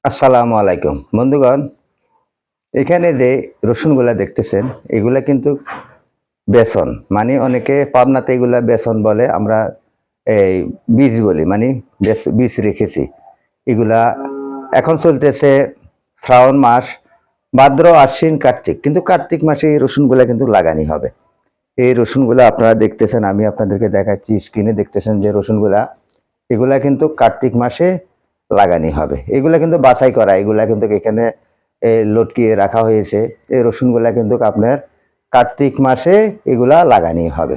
আসসালামু আলাইকুম বন্ধুগণ। এখানে যে রসুনগুলা দেখতেছেন এগুলা কিন্তু বেসন, মানে অনেকে পাবনাতে এগুলা বেসন বলে, আমরা এই বীজ বলি, মানে বীজ রেখেছি এগুলা। এখন চলতেছে শ্রাবণ মাস, ভাদ্র আশ্বিন কার্তিক, কিন্তু কার্তিক মাসে এই রসুনগুলা কিন্তু লাগানি হবে। এই রসুনগুলা আপনারা দেখতেছেন, আমি আপনাদেরকে দেখাচ্ছি, স্ক্রিনে দেখতেছেন যে রসুনগুলা, এগুলা কিন্তু কার্তিক মাসে লাগানি হবে। এগুলা কিন্তু বাছাই করা, এগুলা কিন্তু এখানে লটকিয়ে রাখা হয়েছে। এই রসুনগুলা কিন্তু আপনার কার্তিক মাসে এগুলা লাগানি হবে।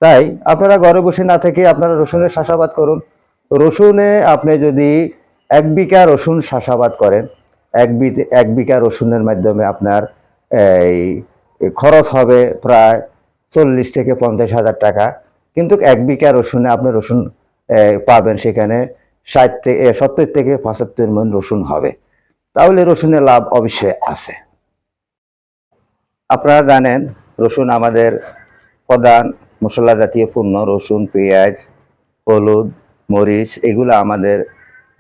তাই আপনারা ঘরে বসে না থেকে আপনারা রসুনের চাষাবাদ করুন। রসুনে আপনি যদি 1 বিঘা রসুন চাষাবাদ করেন, এক বিঘা রসুনের মাধ্যমে আপনার এই খরচ হবে প্রায় 40 থেকে 50 হাজার টাকা। কিন্তু 1 বিঘা রসুনে আপনি রসুন পাবেন সেখানে 70 থেকে 75 মণ রসুন হবে। তাহলে রসুনের লাভ অবশ্যই আছে। আপনারা জানেন রসুন আমাদের প্রধান মশলা জাতীয় পণ্য। রসুন, পেঁয়াজ, হলুদ, মরিচ এগুলো আমাদের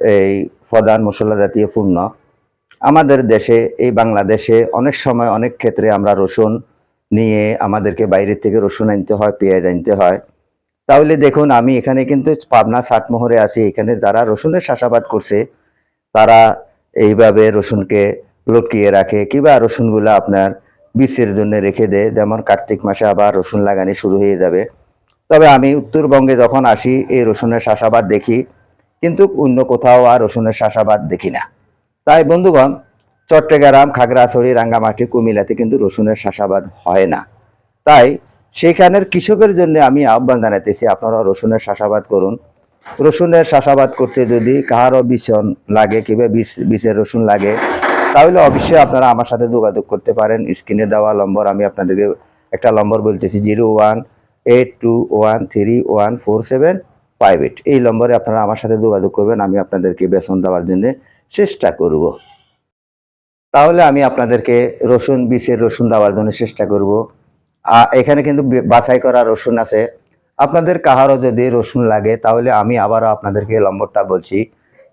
এই প্রধান মশলা জাতীয় পণ্য। আমাদের দেশে, এই বাংলাদেশে অনেক সময় অনেক ক্ষেত্রে আমরা রসুন নিয়ে আমাদেরকে বাইরে থেকে রসুন আনতে হয়, পেঁয়াজ আনতে হয়। তাহলে দেখুন, আমি এখানে কিন্তু পাবনা সাতমোহরে আছি। এখানে যারা রসুনের চাষাবাদ করছে তারা এইভাবে রসুনকে লটকিয়ে রাখে, কিংবা রসুনগুলো আপনার বীজের জন্য রেখে দেয়, যেমন কার্তিক মাসে আবার রসুন লাগানি শুরু হয়ে যাবে। তবে আমি উত্তরবঙ্গে যখন আসি এই রসুনের চাষাবাদ দেখি, কিন্তু অন্য কোথাও আর রসুনের চাষাবাদ দেখি না। তাই বন্ধুগণ, চট্টগ্রাম, খাগড়াছড়ি, রাঙ্গামাটি, কুমিল্লাতে কিন্তু রসুনের চাষাবাদ হয় না। তাই সেখানের কৃষকের জন্য আমি আহ্বান জানাতেছি, আপনারা রসুনের চাষাবাদ করুন। রসুনের চাষাবাদ করতে যদি কাহারও বিচন লাগে কিংবা বীজের রসুন লাগে, তাহলে অবশ্যই আপনারা আমার সাথে যোগাযোগ করতে পারেন। স্ক্রিনে দেওয়া নম্বর, আমি আপনাদেরকে একটা নম্বর বলতেছি, 0182131475। এই নম্বরে আপনারা আমার সাথে যোগাযোগ করবেন। আমি আপনাদেরকে বেতন দেওয়ার জন্য চেষ্টা করব। তাহলে আমি আপনাদেরকে বীজের রসুন দেওয়ার জন্য চেষ্টা করব। এখানে কিন্তু বাছাই করা রসুন আছে। আপনাদের কাহারও যদি রসুন লাগে, তাহলে আমি আবারও আপনাদেরকে নম্বরটা বলছি,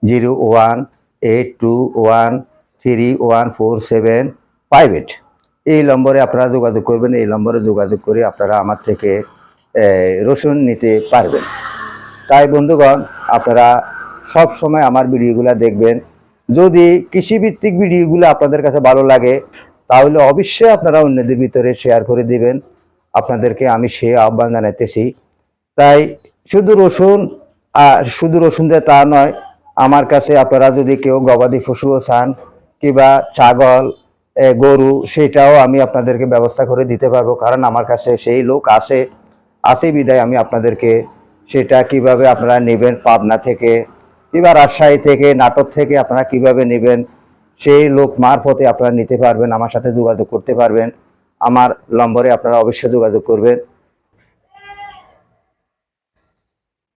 0182131475। এই নম্বরে আপনারা যোগাযোগ করবেন। এই নম্বরে যোগাযোগ করে আপনারা আমার থেকে রসুন নিতে পারবেন। তাই বন্ধুগণ, আপনারা সব সময় আমার ভিডিওগুলো দেখবেন। যদি কৃষিভিত্তিক ভিডিওগুলো আপনাদের কাছে ভালো লাগে, তাহলে অবশ্যই আপনারা অন্যদের ভিতরে শেয়ার করে দিবেন। আপনাদেরকে আমি সে আহ্বান জানাইতেছি। তাই শুধু রসুন দিয়ে তা নয়, আমার কাছে আপনারা যদি কেউ গবাদি পশুও চান কিংবা ছাগল, গরু, সেটাও আমি আপনাদেরকে ব্যবস্থা করে দিতে পারবো। কারণ আমার কাছে সেই লোক আছে বিদায় আমি আপনাদেরকে সেটা কিভাবে আপনারা নেবেন, পাবনা থেকে কিংবা রাজশাহী থেকে, নাটোর থেকে আপনারা কিভাবে নেবেন, সেই লোক মারফতে আপনারা নিতে পারবেন। আমার সাথে যোগাযোগ করতে পারবেন। আমার নম্বরে আপনারা অবশ্যই যোগাযোগ করবেন।